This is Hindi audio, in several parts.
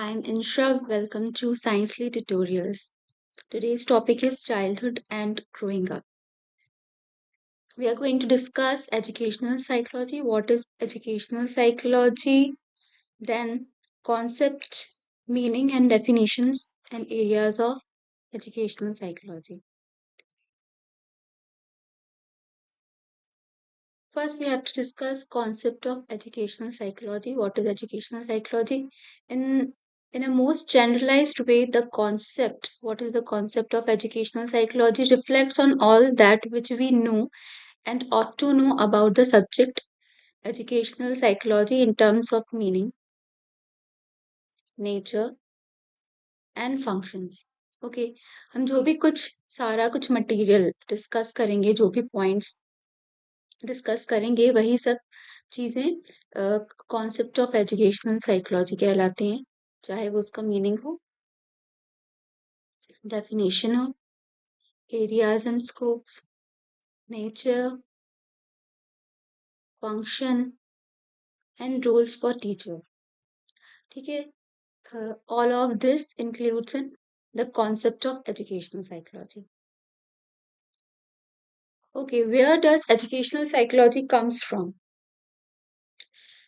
I'm Inshrab. Welcome to Sciencely Tutorials. Today's topic is childhood and growing up. We are going to discuss educational psychology. What is educational psychology? Then concept, meaning and definitions and areas of educational psychology. First, we have to discuss concept of educational psychology. What is educational psychology? In in a most generalized way, the concept, what is the concept of educational psychology, reflects on all that which we know and ought to know about the subject educational psychology in terms of meaning, nature and functions. Okay, हम जो भी कुछ सारा कुछ मटेरियल डिस्कस करेंगे, जो भी पॉइंट्स डिस्कस करेंगे, वही सब चीज़ें कॉन्सेप्ट ऑफ एजुकेशनल साइकोलॉजी कहलाती हैं, चाहे वो उसका मीनिंग हो, डेफिनेशन हो, areas and scopes, nature, function and rules for teacher. ठीक है, all of this includes in the concept of educational psychology. Okay, where does educational psychology comes from?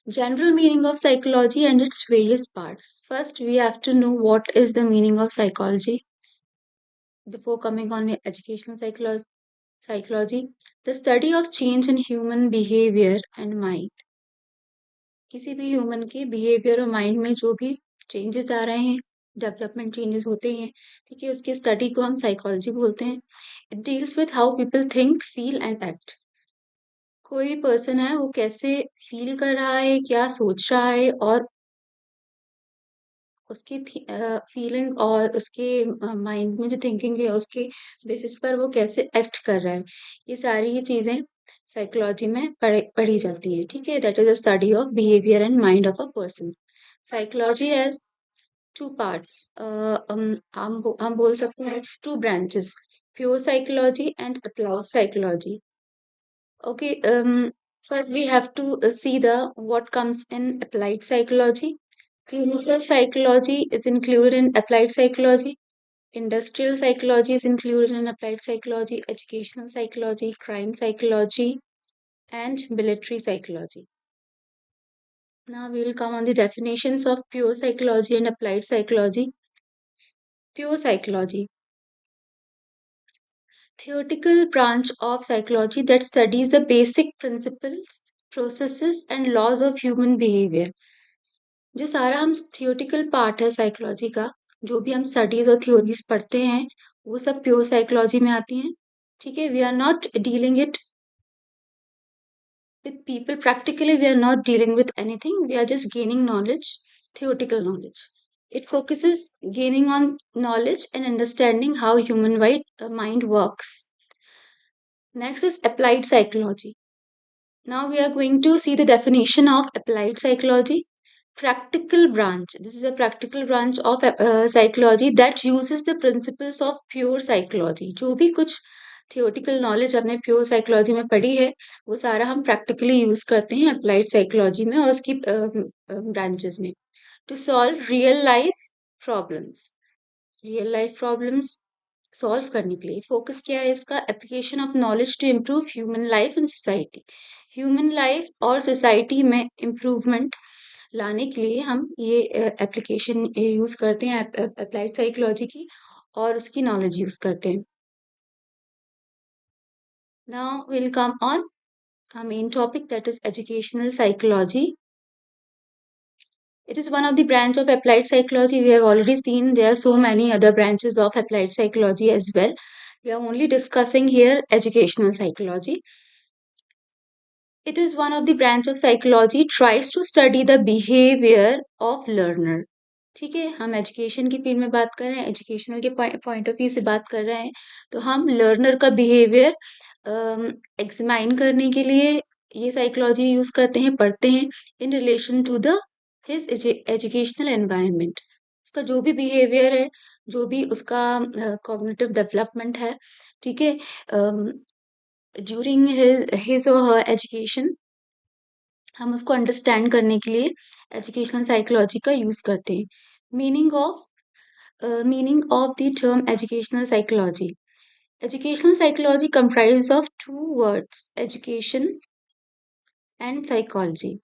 General meaning of psychology and its various parts. First, we have to know what is the meaning of psychology before coming on educational psychology. The study of change in human behavior and mind. किसी भी ह्यूमन के बिहेवियर और माइंड में जो भी चेंजेस आ रहे हैं, डेवलपमेंट चेंजेस होते हैं, ठीक है, उसकी स्टडी को हम साइकोलॉजी बोलते हैं. It deals with how people think, feel and act. कोई भी पर्सन है वो कैसे फील कर रहा है, क्या सोच रहा है, और उसकी फीलिंग और उसके माइंड में जो थिंकिंग है उसके बेसिस पर वो कैसे एक्ट कर रहा है, ये सारी ये चीज़ें साइकोलॉजी में पढ़ी जाती है. ठीक है, that is the study of behaviour and mind of a person. Psychology has two parts. हम बोल सकते हैं it's two branches, pure psychology and applied psychology. Okay, first we have to see the what comes in applied psychology. Clinical psychology is included in applied psychology. Industrial psychology is included in applied psychology. Educational psychology, crime psychology, and military psychology. Now we will come on the definitions of pure psychology and applied psychology. Pure psychology, theoretical branch of psychology that studies the basic principles, processes, and laws of human behavior. जो सारा हम थियोटिकल पार्ट है साइकोलॉजी का, जो भी हम स्टडीज और थ्योरीज पढ़ते हैं, वो सब प्योर साइकोलॉजी में आती हैं. ठीक है, we are not dealing it with people practically. We are not dealing with anything, we are just gaining knowledge, theoretical knowledge. It focuses gaining on knowledge and understanding how human mind works. Next is applied psychology. Now we are going to see the definition of applied psychology. Practical branch, this is a practical branch of psychology that uses the principles of pure psychology. जो भी कुछ थियोटिकल नॉलेज हमने प्योर साइकोलॉजी में पढ़ी है, वो सारा हम प्रैक्टिकली यूज करते हैं अप्लाइड साइकोलॉजी में और उसकी ब्रांचेस में, to solve real life problems solve करने के लिए. फोकस क्या है इसका? Application of knowledge to improve human life in society. Human life और सोसाइटी में इम्प्रूवमेंट लाने के लिए हम ये एप्लीकेशन यूज करते हैं अप्लाइड साइकोलॉजी की, और उसकी नॉलेज यूज करते हैं. Now we'll come on our main topic, that is educational psychology. It is one of the branch of applied psychology. We have already seen there are so many other branches of applied psychology as well. We are only discussing here educational psychology. It is one of the branch of psychology tries to study the behavior of learner. ठीक है, हम एजुकेशन की फील्ड में बात कर रहे हैं, एजुकेशनल के पॉइंट ऑफ व्यू से बात कर रहे हैं, तो हम लर्नर का बिहेवियर एग्जामाइन करने के लिए ये साइकोलॉजी यूज करते हैं, पढ़ते हैं in relation to the his educational environment. उसका जो भी बिहेवियर है, जो भी उसका कॉग्निटिव डेवलपमेंट है, ठीक है, ड्यूरिंग हिज और हर एजुकेशन, हम उसको अंडरस्टैंड करने के लिए एजुकेशनल साइकोलॉजी का यूज करते हैं. Meaning of the term educational psychology. Educational psychology comprises of two words, education and psychology.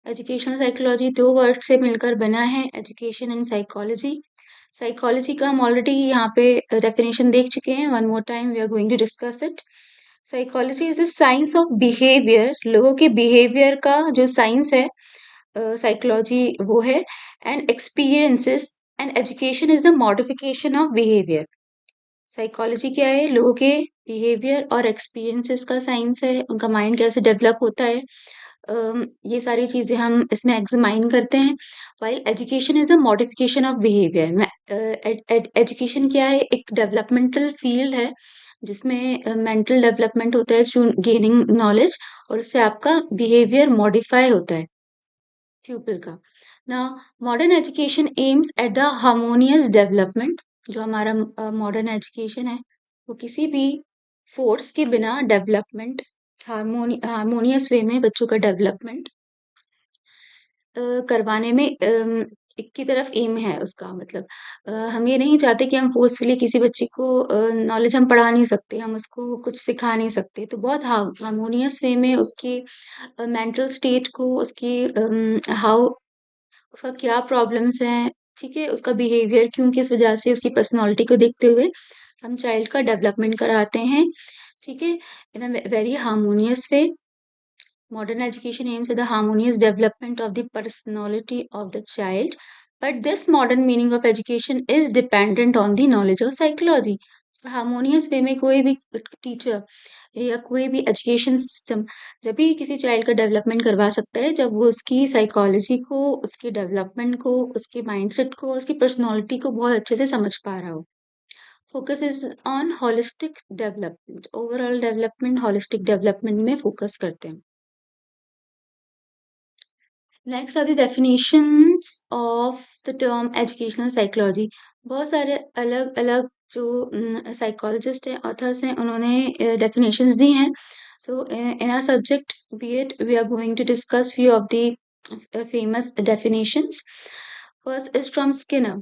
Educational psychology दो वर्ड से मिलकर बना है, एजुकेशन एंड साइकोलॉजी। साइकोलॉजी का हम ऑलरेडी यहाँ पे डेफिनेशन देख चुके हैं, one more time we are going to discuss it. Psychology is the science of behaviour, लोगों के बिहेवियर का जो साइंस है साइकोलॉजी वो है। And experiences and education is the modification of behaviour. Psychology क्या है? लोगों के बिहेवियर और एक्सपीरियंसेस का साइंस है, उनका माइंड कैसे डेवलप होता है, ये सारी चीजें हम इसमें एग्जामाइन करते हैं। While education is a modification of behaviour. Education क्या है? एक डेवलपमेंटल फील्ड है जिसमें मेंटल डेवलपमेंट होता है थ्रू गेनिंग नॉलेज, और उससे आपका बिहेवियर मॉडिफाई होता है प्यूपल का। ना, modern education aims at the harmonious development. जो हमारा मॉडर्न एजुकेशन है वो किसी भी फोर्स के बिना डेवलपमेंट, हार्मोनियस वे में बच्चों का डेवलपमेंट करवाने में एक की तरफ एम है उसका। मतलब हम ये नहीं चाहते कि हम फोर्सफुली किसी बच्चे को नॉलेज हम पढ़ा नहीं सकते, हम उसको कुछ सिखा नहीं सकते, तो बहुत हार्मोनियस वे में उसकी मेंटल स्टेट को, उसकी हाउ, उसका क्या प्रॉब्लम्स हैं, ठीक है, उसका बिहेवियर क्यों, किस वजह से, उसकी पर्सनालिटी को देखते हुए हम चाइल्ड का डेवलपमेंट कराते हैं, ठीक है, in a very harmonious way. Modern education aims at the harmonious development of the personality of the child, but this modern meaning of education is dependent on the knowledge of psychology. Harmonious way में कोई भी टीचर या कोई भी एजुकेशन सिस्टम जब भी किसी चाइल्ड का डेवलपमेंट करवा सकता है जब वो उसकी साइकोलॉजी को, उसके डेवलपमेंट को, उसके माइंडसेट को, उसकी पर्सनालिटी को बहुत अच्छे से समझ पा रहा हो। Focus is on holistic development, overall development holistic development में फोकस करते हैं। Next are the definitions of the term educational psychology. बहुत सारे अलग अलग जो साइकोलॉजिस्ट हैं, ऑथर्स हैं, उन्होंने डेफिनेशंस दी हैं। So in our subject be it we are going to discuss few of the famous definitions. First is from Skinner.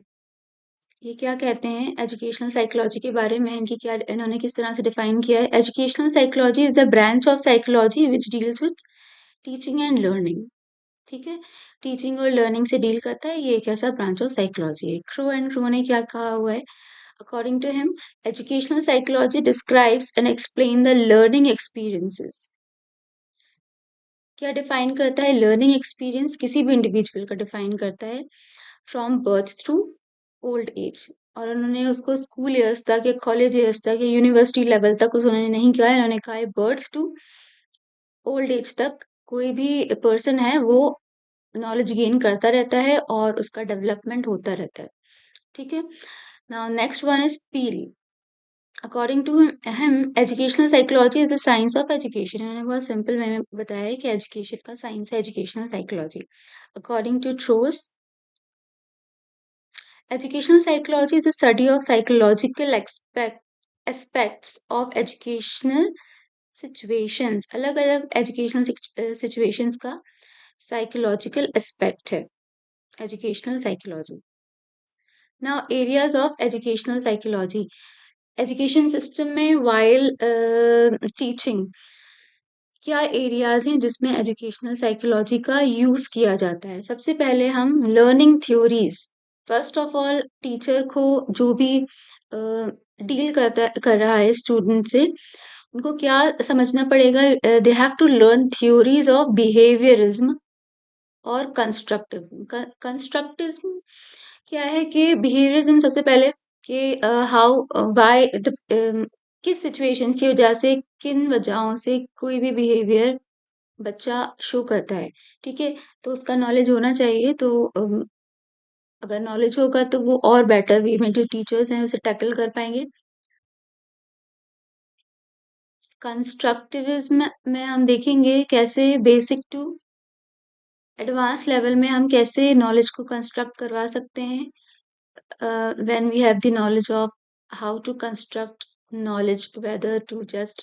ये क्या कहते हैं एजुकेशनल साइकोलॉजी के बारे में, इनकी क्या, इन्होंने किस तरह से डिफाइन किया है? Educational psychology is the branch of psychology which deals with teaching and learning. ठीक है, टीचिंग और लर्निंग से डील करता है, ये एक ऐसा ब्रांच ऑफ साइकोलॉजी है। क्रो एंड रो ने क्या कहा हुआ है? According to him, educational psychology describes and explain the learning experiences. क्या डिफाइन करता है? लर्निंग एक्सपीरियंस किसी भी इंडिविजुअल का डिफाइन करता है from birth through old age. और उन्होंने उसको स्कूल ईयर्स तक या कॉलेज ईयर्स तक या यूनिवर्सिटी लेवल तक उन्होंने नहीं कहा है, उन्होंने कहा है बर्थ टू ओल्ड एज तक कोई भी पर्सन है वो नॉलेज गेन करता रहता है और उसका डेवलपमेंट होता रहता है। ठीक है, now next one is Perry. According to him, educational psychology is the science of education. इन्होंने बहुत सिंपल वे में बताया है कि एजुकेशन का साइंस है educational psychology. According to Trow's, educational psychology is a study of psychological aspects of educational situations। अलग अलग एजुकेशनल सिचुएशंस का साइकोलॉजिकल एस्पेक्ट है educational psychology. Now areas of educational psychology. Education system में वाइल टीचिंग क्या एरियाज हैं जिसमें एजुकेशनल साइकोलॉजी का यूज किया जाता है? सबसे पहले हम learning theories. First of all, teacher को जो भी डील कर रहा है स्टूडेंट से, उनको क्या समझना पड़ेगा? They have to learn theories of behaviourism और कंस्ट्रक्टिविज्म। कंस्ट्रक्टिविज्म क्या है कि बिहेवियरिज्म सबसे पहले कि हाउ व्हाई किस सिचुएशन की वजह से, किन वजहों से कोई भी बिहेवियर बच्चा शो करता है, ठीक है, तो उसका नॉलेज होना चाहिए। तो अगर नॉलेज होगा तो वो और बेटर वे में जो टीचर्स हैं उसे टैकल कर पाएंगे। कंस्ट्रक्टिविज्म में हम देखेंगे कैसे बेसिक टू एडवांस लेवल में हम कैसे नॉलेज को कंस्ट्रक्ट करवा सकते हैं when we have the knowledge of how to construct knowledge, whether to just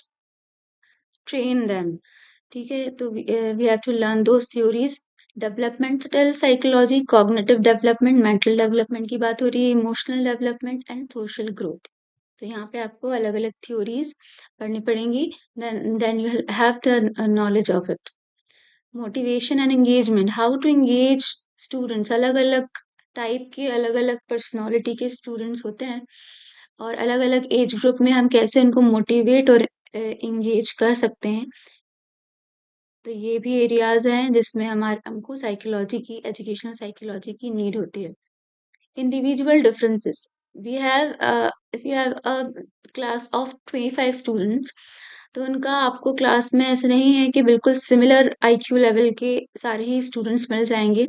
train them, ठीक है? तो we have to learn those theories. Developmental psychology, cognitive development, mental development की बात हो रही है, emotional development and social growth. तो यहाँ पे आपको अलग-अलग थ्योरीज़ पढ़नी पड़ेंगी, then you will have the knowledge of it. Motivation and engagement, how to engage students. अलग-अलग टाइप के, अलग-अलग पर्सनैलिटी के स्टूडेंट्स होते हैं और अलग-अलग एज ग्रुप में हम कैसे उनको मोटिवेट और एंगेज कर सकते हैं। तो ये भी एरियाज़ हैं जिसमें हमको साइकोलॉजी की, एजुकेशनल साइकोलॉजी की नीड होती है। Individual differences. If you have a class of 25 students, तो उनका आपको क्लास में ऐसा नहीं है कि बिल्कुल सिमिलर आईक्यू लेवल के सारे ही स्टूडेंट्स मिल जाएँगे।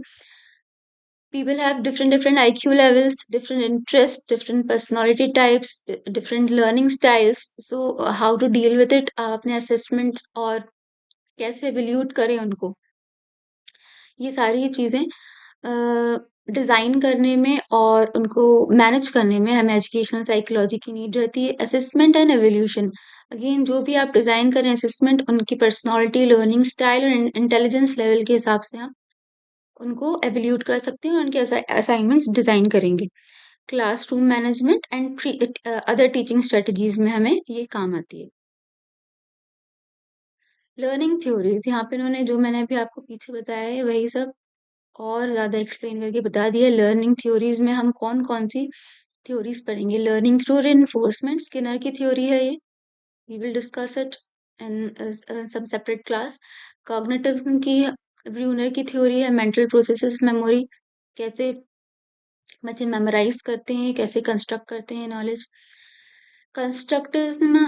People have different IQ levels, different interests, different personality types, different learning styles. So how to deal with it? आप अपने असेसमेंट्स और कैसे इवैल्यूएट करें उनको, ये सारी चीज़ें डिज़ाइन करने में और उनको मैनेज करने में हमें एजुकेशनल साइकोलॉजी की नीड रहती है। असेसमेंट एंड इवैल्यूएशन, अगेन जो भी आप डिज़ाइन करें असेसमेंट, उनकी पर्सनैलिटी, लर्निंग स्टाइल और इंटेलिजेंस लेवल के हिसाब से हम उनको इवैल्यूएट कर सकते हैं और उनके असाइनमेंट्स डिज़ाइन करेंगे। Classroom management and other teaching strategies में हमें ये काम आती है। लर्निंग थ्योरीज़, यहाँ पे इन्होंने जो मैंने अभी आपको पीछे बताया है वही सब और ज़्यादा एक्सप्लेन करके बता दिया। लर्निंग थ्योरीज़ में हम कौन-कौन सी थ्योरीज़ पढ़ेंगे। लर्निंग थ्रू रिइंफोर्समेंट, स्किनर की थ्योरी है ये। We will discuss it in some separate class. Cognitivism की ब्रूनर की थ्योरी है। मेंटल प्रोसेसेस मेमोरी, कैसे बच्चे मेमोराइज़ करते हैं, कैसे कंस्ट्रक्ट करते हैं नॉलेज। कंस्ट्रक्टिविज़्म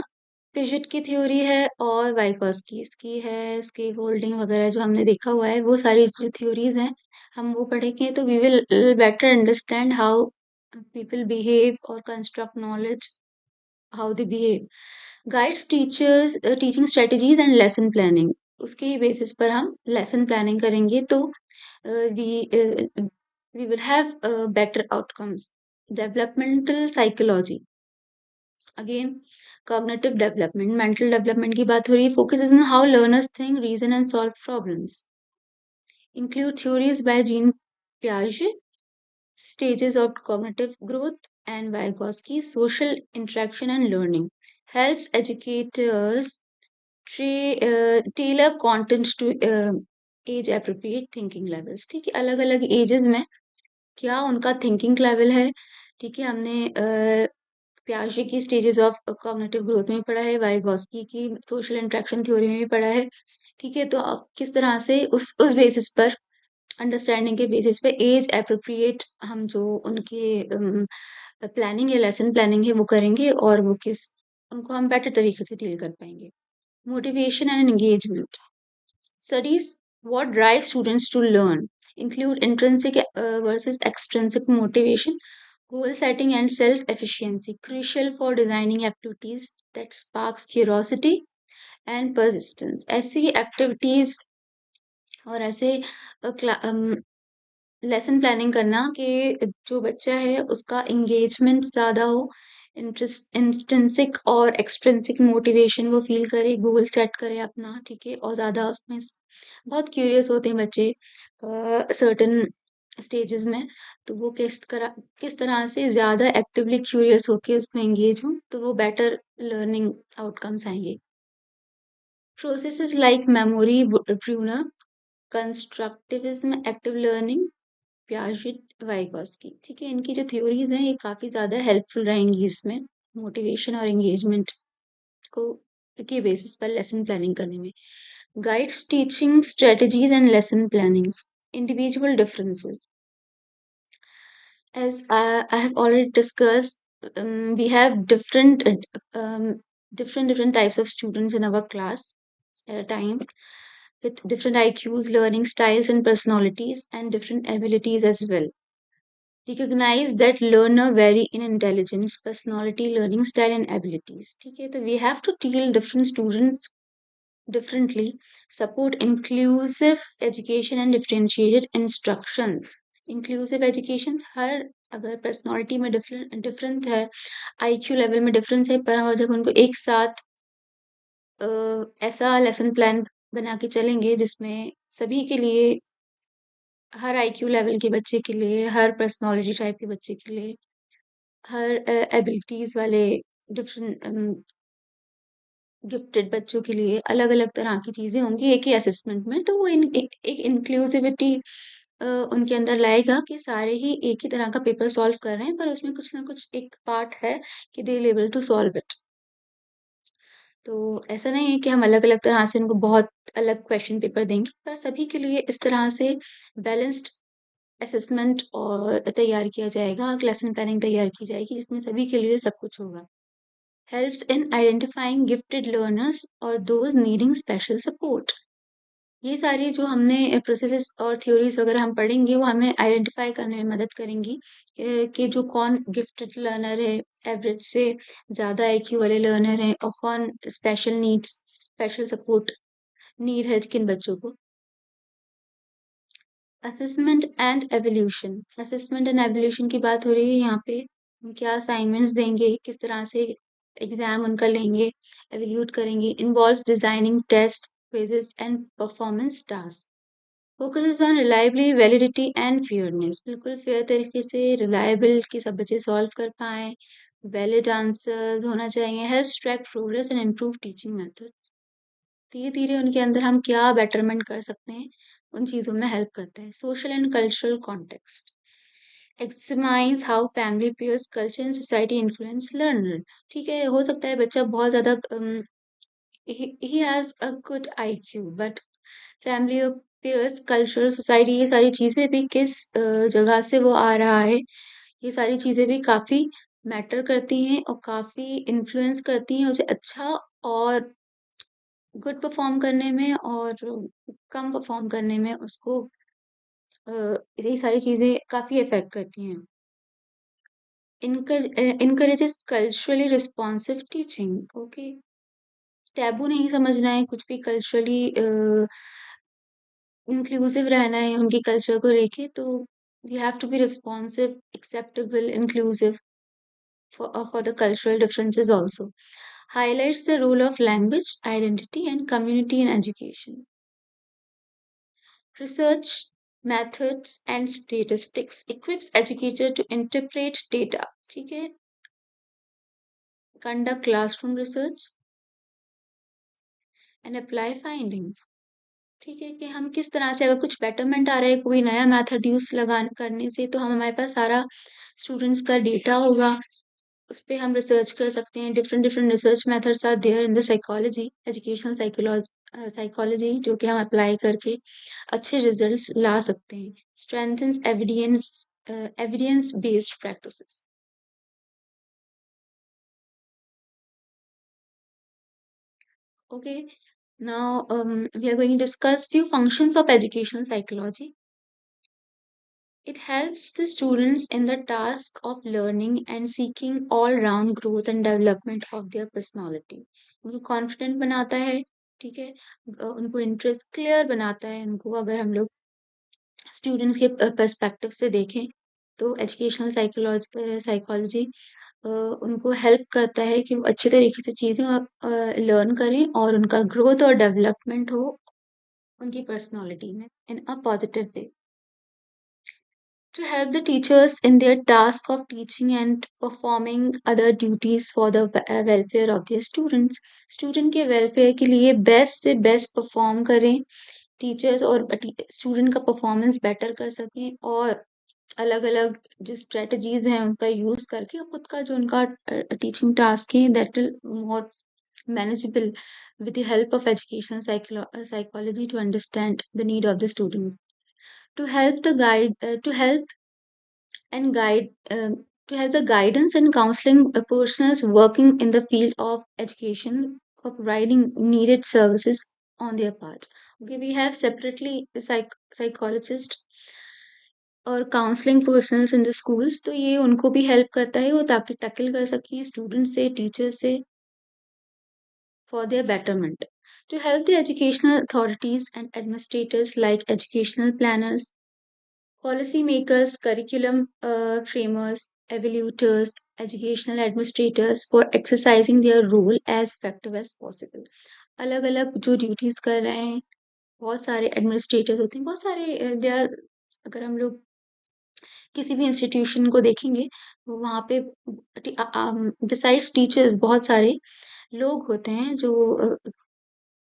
पिजेट की थ्योरी है और वाइगॉस्कीज़ की है, स्केप होल्डिंग वगैरह जो हमने देखा हुआ है, वो सारी जो थ्योरीज़ हैं, हम वो पढ़ेंगे तो we will better understand how people behave और construct knowledge, how they behave. Guides teachers teaching strategies and lesson planning, उसके ही बेसिस पर हम लेसन प्लानिंग करेंगे तो we will have better outcomes. Developmental psychology, again cognitive development, mental development की बात हो रही है। Focuses on how learners think, reason and solve problems. Include theories by Jean पियाजे, stages of cognitive growth, and Vygotsky, social interaction and learning. Helps educators tailor content to age appropriate thinking levels. ठीक है, अलग अलग एजेस में क्या उनका थिंकिंग लेवल है। ठीक है, हमने पियाजे की स्टेजेस ऑफ कॉग्निटिव ग्रोथ में पढ़ा है, वाइगॉस्की की सोशल इंटरेक्शन थ्योरी में भी पढ़ा है। ठीक है, तो आप किस तरह से उस बेसिस पर, अंडरस्टैंडिंग के बेसिस पे एज एप्रोप्रिएट हम जो उनके प्लानिंग है, लेसन प्लानिंग है वो करेंगे और वो किस उनको हम बेटर तरीके से डील कर पाएंगे। Motivation and engagement studies what drive students to learn, include intrinsic versus extrinsic motivation, goal setting and self efficiency, crucial for designing activities that sparks curiosity and persistence। ऐसी एक्टिविटीज और ऐसे लेसन प्लानिंग करना कि जो बच्चा है उसका एंगेजमेंट ज़्यादा हो, इंट्रिंसिक और एक्सट्रिंसिक मोटिवेशन वो फील करे, गोल सेट करे अपना, ठीक है, और ज़्यादा उसमें बहुत क्यूरियस होते हैं बच्चे सर्टेन स्टेजेस में, तो वो किस तरह से ज़्यादा एक्टिवली क्यूरियस होके उसमें एंगेज हों तो वो बेटर लर्निंग आउटकम्स आएंगे। Processes like memory, Bruner, constructivism, active learning, Piaget, Vygotsky, ठीक है, इनकी जो थ्योरीज हैं ये काफी ज्यादा हेल्पफुल रहेंगी इसमें मोटिवेशन और एंगेजमेंट को के बेसिस पर लेसन प्लानिंग करने में। Guides teaching strategies and lesson planning, individual differences, as I have already discussed, we have different types of students in our class at a time with different IQs, learning styles, and personalities, and different abilities as well. Recognize that learner vary in intelligence, personality, learning style, and abilities. ठीक है, तो we have to deal different students differently, support inclusive education and differentiated instructions। inclusive education, हर अगर पर्सनालिटी में डिफरेंट है, आईक्यू लेवल में डिफरेंस है, पर हम जब उनको एक साथ ऐसा लेसन प्लान बना के चलेंगे जिसमें सभी के लिए, हर आईक्यू लेवल के बच्चे के लिए, हर पर्सनैलिटी टाइप के बच्चे के लिए, हर एबिलिटीज़ वाले डिफरेंट गिफ्टेड बच्चों के लिए अलग-अलग तरह की चीज़ें होंगी एक ही असेसमेंट में, तो वो इन एक इंक्लूसिविटी उनके अंदर लाएगा कि सारे ही एक ही तरह का पेपर सॉल्व कर रहे हैं, पर उसमें कुछ ना कुछ एक पार्ट है कि they will able to solve it. तो ऐसा नहीं है कि हम अलग-अलग तरह से उनको बहुत अलग क्वेश्चन पेपर देंगे, पर सभी के लिए इस तरह से बैलेंस्ड असेसमेंट और तैयार किया जाएगा, लेसन प्लानिंग तैयार की जाएगी जिसमें सभी के लिए सब कुछ होगा। Helps in identifying gifted learners और दोज़ नीडिंग स्पेशल सपोर्ट। ये सारी जो हमने प्रोसेसेस और थ्योरीज वगैरह हम पढ़ेंगे वो हमें आइडेंटिफाई करने में मदद करेंगी कि जो कौन गिफ्टेड लर्नर है, एवरेज से ज़्यादा आईक्यू वाले लर्नर हैं और कौन special needs, special support need है किन बच्चों को। Assessment and evolution, assessment and evolution की बात हो रही है यहाँ पे। हम क्या असाइनमेंट्स देंगे, किस तरह से एग्जाम उनका लेंगे, एवोल्यूट करेंगे। Involves designing test, quizzes and performance task. Focuses on reliability, validity and fairness. बिल्कुल फेयर तरीके से रिलायबल कि सब बच्चे सॉल्व कर पाएं, वैलिड आंसर्स होना चाहिए। Helps track progress and improve teaching methods. धीरे धीरे उनके अंदर हम क्या बेटरमेंट कर सकते हैं उन चीज़ों में हेल्प करता है। Social and cultural context examines how family peers culture and society influence learner. ठीक है, हो सकता है बच्चा बहुत ज़्यादा ही has a good IQ, but family peers culture society ये सारी चीज़ें भी किस जगह से वो आ रहा है, ये सारी चीज़ें भी काफ़ी मैटर करती हैं और काफ़ी इन्फ्लुएंस करती हैं उसे अच्छा और गुड परफॉर्म करने में और कम परफॉर्म करने में उसको अ, ये सारी चीज़ें काफ़ी इफ़ेक्ट करती हैं। Encourages culturally responsive teaching. Okay, taboo नहीं समझना है, कुछ भी कल्चरली इंक्लूसिव रहना है उनके कल्चर को लेके, तो we have to be responsive, acceptable, inclusive for the cultural differences also. Highlights the role of language, identity and community in education. Research methods and statistics equips educator to interpret data. ठीक है, conduct classroom research and apply findings. ठीक है, कि हम किस तरह से अगर कुछ बेटरमेंट आ रहा है कोई नया मेथड यूज लगा करने से, तो हम हमारे पास सारा स्टूडेंट्स का डेटा होगा, उस पे हम रिसर्च कर सकते हैं। Different different research methods are there in the psychology, educational psychology, जो कि हम अप्लाई करके अच्छे रिजल्ट्स ला सकते हैं। Strengthens evidence based practices. Okay, now we are going to discuss few functions of educational psychology. It helps the students in the task of learning and seeking all-round growth and development of their personality. उनको confident बनाता है, ठीक है, उनको interest clear बनाता है। उनको अगर हम लोग स्टूडेंट्स के पर्सपेक्टिव से देखें, तो एजुकेशनल साइकोलॉजी उनको हेल्प करता है कि वो अच्छे तरीके से चीज़ें लर्न करें और उनका ग्रोथ और डेवलपमेंट हो उनकी पर्सनालिटी में in a positive way. To help the teachers in their task of teaching and performing other duties for the welfare of their students, student के वेलफेयर के लिए बेस्ट से बेस्ट परफॉर्म करें टीचर्स, और स्टूडेंट का परफॉर्मेंस बेटर कर सकें और अलग-अलग जो स्ट्रेटजीज हैं उनका यूज करके खुद का जो उनका टीचिंग टास्क है that will more manageable with the help of educational psychology to understand the need of the student, to help the guide to help and guide to help the guidance and counseling professionals working in the field of education for providing needed services on their part. Okay, we have separately psychologists और counselling personals in the schools, तो ये उनको भी हेल्प करता है वो ताकि टैकल कर सकें स्टूडेंट से, टीचर से, for their betterment. To help the educational authorities and administrators like educational planners, policy makers, curriculum framers, evaluators, educational administrators for exercising their role as effective as possible. अलग अलग जो ड्यूटीज कर रहे हैं, बहुत सारे एडमिनिस्ट्रेटर्स होते हैं, बहुत सारे दे आर, अगर हम लोग किसी भी इंस्टीट्यूशन को देखेंगे तो वहाँ पे बिसाइड्स टीचर्स बहुत सारे लोग होते हैं जो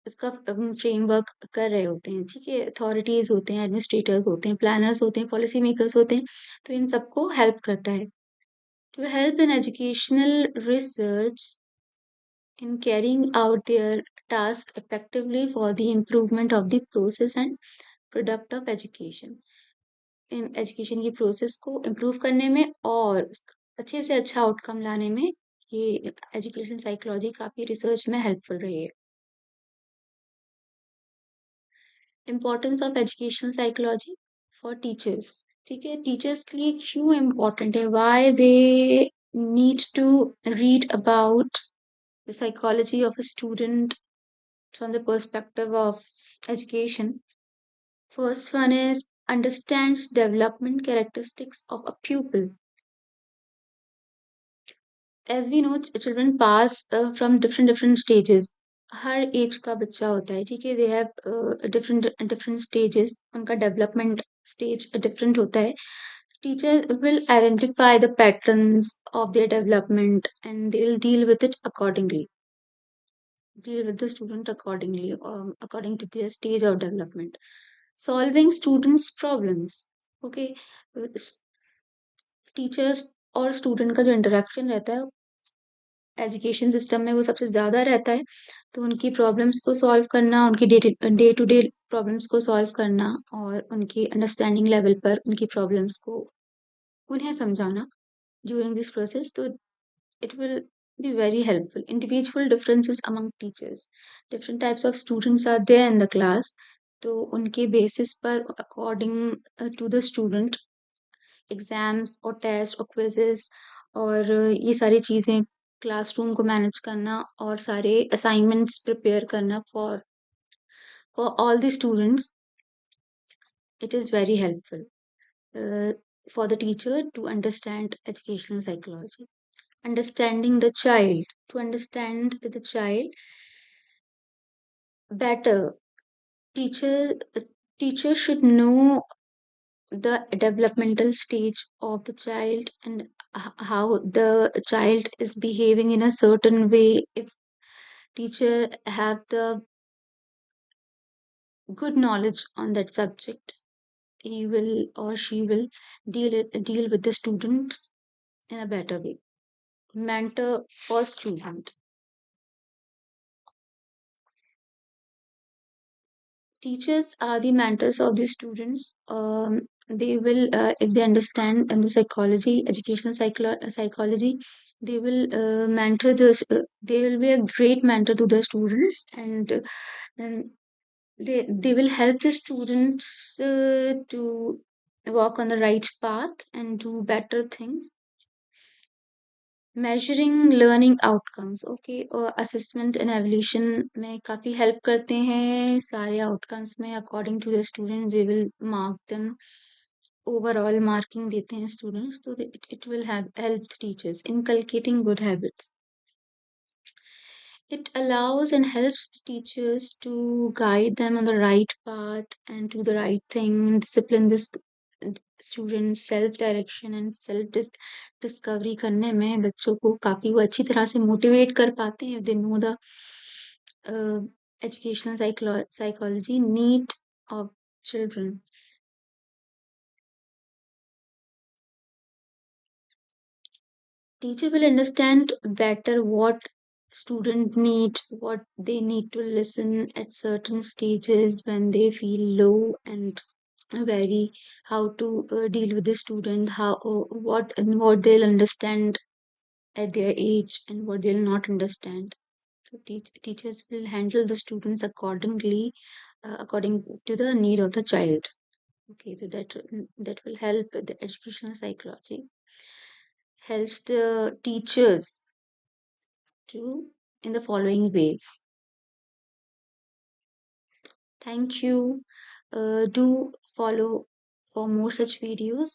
इसका फ्रेमवर्क कर रहे होते हैं, ठीक है? अथॉरिटीज होते हैं, एडमिनिस्ट्रेटर्स होते हैं, प्लानर्स होते हैं, पॉलिसी मेकर्स होते हैं, तो इन सबको हेल्प करता है। To help in educational research in carrying out their task effectively for the improvement of the process and product of education. In education की प्रोसेस को इम्प्रूव करने में और अच्छे से अच्छा आउटकम लाने में ये एजुकेशन साइकोलॉजी काफी रिसर्च में हेल्पफुल रही है। Importance of education psychology for teachers, ठीक है? टीचर्स के लिए क्यों इम्पोर्टेंट है, why they need to read about the psychology of a student from the perspective of education. First one is understands development characteristics of a pupil. As we know, children pass from different stages. हर एज का बच्चा होता है, ठीक है? They have different different stages, उनका डेवलपमेंट स्टेज डिफरेंट होता है. Teacher will identify the patterns of their development and they'll deal with it accordingly. Deal with the student accordingly, according to their stage of development. Solving students' problems. Okay, teachers और स्टूडेंट का जो इंटरेक्शन रहता है एजुकेशन सिस्टम में वो सबसे ज़्यादा रहता है, तो उनकी प्रॉब्लम्स को सॉल्व करना, उनकी डे टू डे प्रॉब्लम्स को सॉल्व करना और उनकी अंडरस्टैंडिंग लेवल पर उनकी प्रॉब्लम्स को उन्हें समझाना ड्यूरिंग दिस प्रोसेस, तो it will be very helpful. Individual differences among teachers. Different types of students are there in the class. तो उनके बेसिस पर according to the student exams और टेस्ट और क्विजेस और ये सारी चीज़ें, क्लासरूम को मैनेज करना और सारे असाइनमेंट्स प्रिपेयर करना for all the students, it is very helpful for the teacher to understand educational psychology. Understanding the child. To understand the child better, teacher teacher should know the developmental stage of the child and how the child is behaving in a certain way. If teacher have the good knowledge on that subject, he will or she will deal with the student in a better way. Mentor for student. Teachers are the mentors of the students. They will, if they understand in the psychology, educational psychology, they will mentor this. They will be a great mentor to the students, and they will help the students to walk on the right path and do better things. Measuring learning outcomes, okay, assessment and evaluation में काफ़ी हेल्प करते हैं सारे आउटकम्स में according to the student, they will mark them, overall marking देते हैं स्टूडेंट्स, तो it will help teachers inculcating good habits. It allows and helps the teachers to guide them on the right path and do the right thing, discipline this students, self direction and self discovery करने में बच्चों को काफी वो अच्छी तरह से मोटिवेट कर पाते हैं. They know the educational psychology need of children. Teacher will understand better what student need, what they need to listen at certain stages when they feel low and very, how to deal with the student, how what they'll understand at their age and what they'll not understand. So teachers will handle the students accordingly, according to the need of the child. Okay, so that will help the educational psychology, helps the teachers to in the following ways. Thank you. Do follow for more such videos.